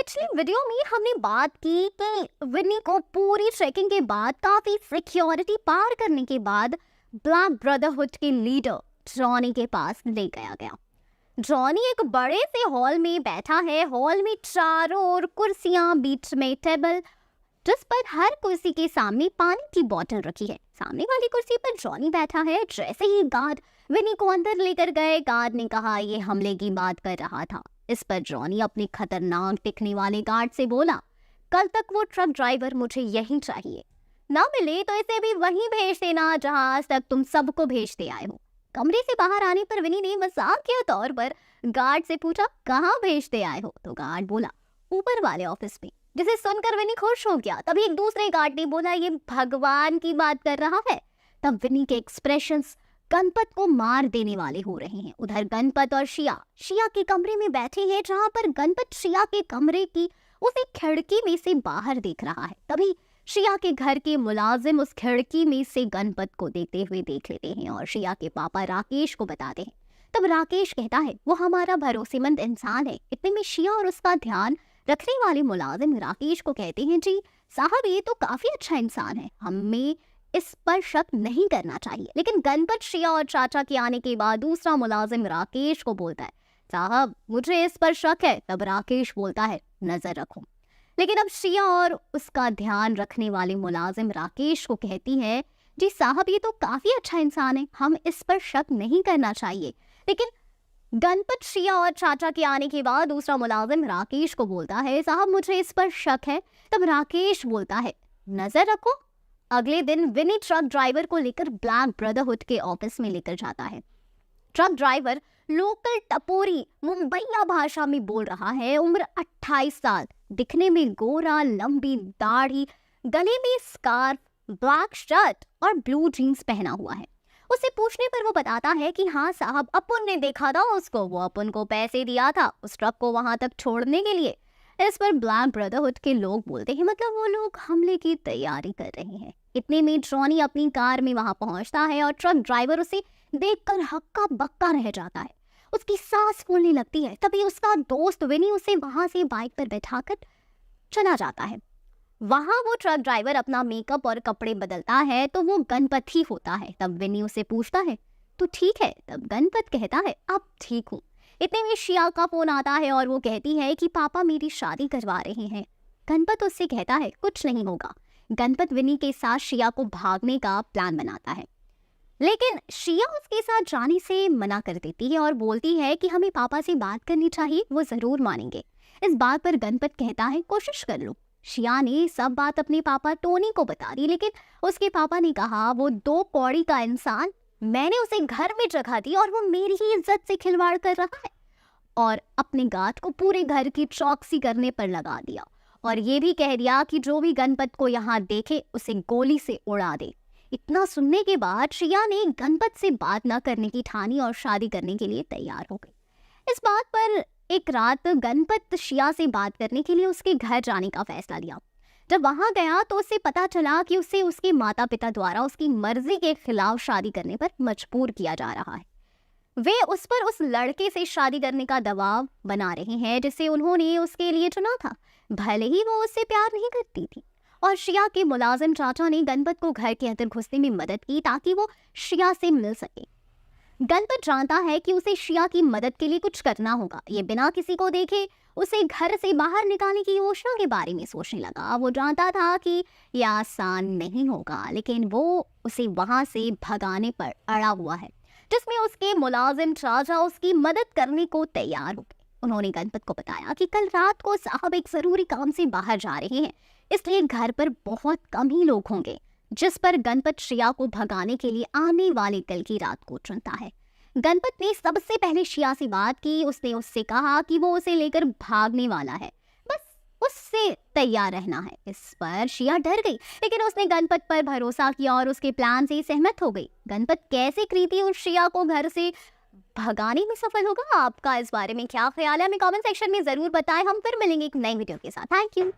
पिछली वीडियो में हमने बात की कि विनी को पूरी ट्रैकिंग के बाद काफी सिक्योरिटी पार करने के बाद ब्लैक ब्रदरहुड के लीडर जॉनी के पास ले गया गया। जॉनी एक बड़े से हॉल में बैठा है। हॉल में चारों ओर कुर्सियां, बीच में टेबल, जिस पर हर कुर्सी के सामने पानी की बोतल रखी है। सामने वाली कुर्सी पर जॉनी बैठा है। जैसे ही गार्ड विनी को अंदर लेकर गए, गार्ड ने कहा ये हमले की बात कर रहा था। इस पर जॉनी अपने खतरनाक दिखने वाले गार्ड से बोला, कल तक वो ट्रक ड्राइवर मुझे यहीं चाहिए, ना मिले तो इसे भी वहीं भेज देना जहां आज तक तुम सबको भेजते आए हो। कमरे से बाहर आने पर विनी ने मजाक के तौर पर गार्ड से पूछा, कहाँ भेजते आए हो? तो गार्ड बोला, ऊपर वाले ऑफिस में। जिसे सुनकर विनी खुश हो गया। तभी एक दूसरे गार्ड ने बोला, ये भगवान की बात कर रहा है। तब विनी के एक्सप्रेशंस गणपत को मार देने वाले हो रहे हैं। उधर गणपत और शिया के कमरे में बैठे हैं, जहां पर गणपत शिया के कमरे की उसी खिड़की में से बाहर देख रहा है। तभी शिया के घर के मुलाजिम उस खिड़की में से गणपत को देखते हुए देख लेते हैं और शिया के पापा राकेश को बताते हैं। तब राकेश कहता है वो हमारा भरोसेमंद इंसान है। इतने में शिया और उसका ध्यान रखने वाले मुलाजिम राकेश को कहते हैं, जी साहब ये तो काफी अच्छा इंसान है, हमें इस पर शक नहीं करना चाहिए। लेकिन गणपत, शिया और चाचा के आने के बाद दूसरा मुलाजिम राकेश को बोलता है, साहब मुझे इस पर शक है। तब राकेश बोलता है, नजर रखो। लेकिन अब शिया और उसका ध्यान रखने वाले मुलाजिम राकेश को कहती है, जी साहब ये तो काफी अच्छा इंसान है, हम इस पर शक नहीं करना चाहिए। लेकिन गणपत, शिया और चाचा के आने के बाद दूसरा मुलाजिम राकेश को बोलता है, साहब मुझे इस पर शक है। तब राकेश बोलता है, नजर रखो। अगले दिन विनी ट्रक ड्राइवर को लेकर ब्लैक ब्रदरहुड के ऑफिस में लेकर जाता है। ट्रक ड्राइवर लोकल टपोरी मुंबईया भाषा में बोल रहा है। उम्र 28 साल, दिखने में गोरा, लंबी दाढ़ी, गले में स्कार्फ, ब्लैक शर्ट और ब्लू जीन्स पहना हुआ है। उसे पूछने पर वो बताता है कि हाँ साहब, अपुन ने देखा था उसको, वो अपुन को पैसे दिया था उस ट्रक को वहां तक छोड़ने के लिए। इस पर ब्लैक ब्रदरहुड के लोग बोलते हैं, मतलब वो लोग हमले की तैयारी कर रहे हैं। इतने में जॉनी अपनी कार में वहां पहुंचता है और ट्रक ड्राइवर उसे देखकर हक्का बक्का रह जाता है। उसकी सांस फूलने लगती है। तभी उसका दोस्त विनी उसे वहां से बाइक पर बैठाकर चला जाता है। वहां वो ट्रक ड्राइवर अपना मेकअप और कपड़े बदलता है तो वो गणपत ही होता है। तब विनी उसे पूछता है, तू ठीक है? तब गणपत कहता है, अब ठीक हूँ। इतने में शिया का फोन आता है और वो कहती है कि पापा मेरी शादी करवा रहे हैं। गणपत उससे कहता है, कुछ नहीं होगा। गणपत विनी के साथ शिया को भागने का प्लान बनाता है, लेकिन शिया उसके साथ जाने से मना कर देती है और बोलती है कि हमें पापा से बात करनी चाहिए, वो जरूर मानेंगे। इस बात पर गणपत कहता है, कोशिश कर लो। शिया ने सब बात अपने पापा टोनी को बता दी, लेकिन उसके पापा ने कहा, वो 2 कौड़ी का इंसान, मैंने उसे घर में जगह दी और वो मेरी ही इज्जत से खिलवाड़ कर रहा है। और अपने गार्ड को पूरे घर की चौकसी करने पर लगा दिया और ये भी कह दिया कि जो भी गणपत को यहाँ देखे उसे गोली से उड़ा दे। इतना सुनने के बाद शिया ने गणपत से बात न करने की ठानी और शादी करने के लिए तैयार हो गई। इस बात पर एक रात गणपत शिया से बात करने के लिए उसके घर जाने का फैसला लिया। जब वहां गया तो उसे पता चला कि उसे उसके माता पिता द्वारा उसकी मर्जी के खिलाफ शादी करने पर मजबूर किया जा रहा है। वे उस पर उस लड़के से शादी करने का दबाव बना रहे हैं जिसे उन्होंने उसके लिए चुना था, भले ही वो उससे प्यार नहीं करती थी। और शिया के मुलाजिम चाचा ने गणपत को घर के अंदर घुसने में मदद की ताकि वो शिया से मिल सके। गणपत जानता है कि उसे शिया की मदद के लिए कुछ करना होगा। ये बिना किसी को देखे उसे घर से बाहर निकालने की योजना के बारे में सोचने लगा। वो जानता था कि यह आसान नहीं होगा, लेकिन वो उसे वहां से भगाने पर अड़ा हुआ है, जिसमें उसके मुलाजिम चाचा उसकी मदद करने को तैयार हो गए। उन्होंने गणपत को बताया कि कल रात को साहब एक जरूरी काम से बाहर जा रहे हैं, इसलिए घर पर बहुत कम ही लोग होंगे। जिस पर गणपत शिया को भगाने के लिए आने वाले कल की रात को चुनता है। गणपत ने सबसे पहले शिया से बात की। उसने उससे कहा कि वो उसे लेकर भागने वाला है, बस उससे तैयार रहना है। इस पर शिया डर गई, लेकिन उसने गणपत पर भरोसा किया और उसके प्लान से सहमत हो गई। गणपत कैसे कृति और शिया को घर से भगाने में सफल होगा, आपका इस बारे में क्या ख्याल है? हमें कमेंट सेक्शन में जरूर बताएं। हम फिर मिलेंगे एक नई वीडियो के साथ। Thank you.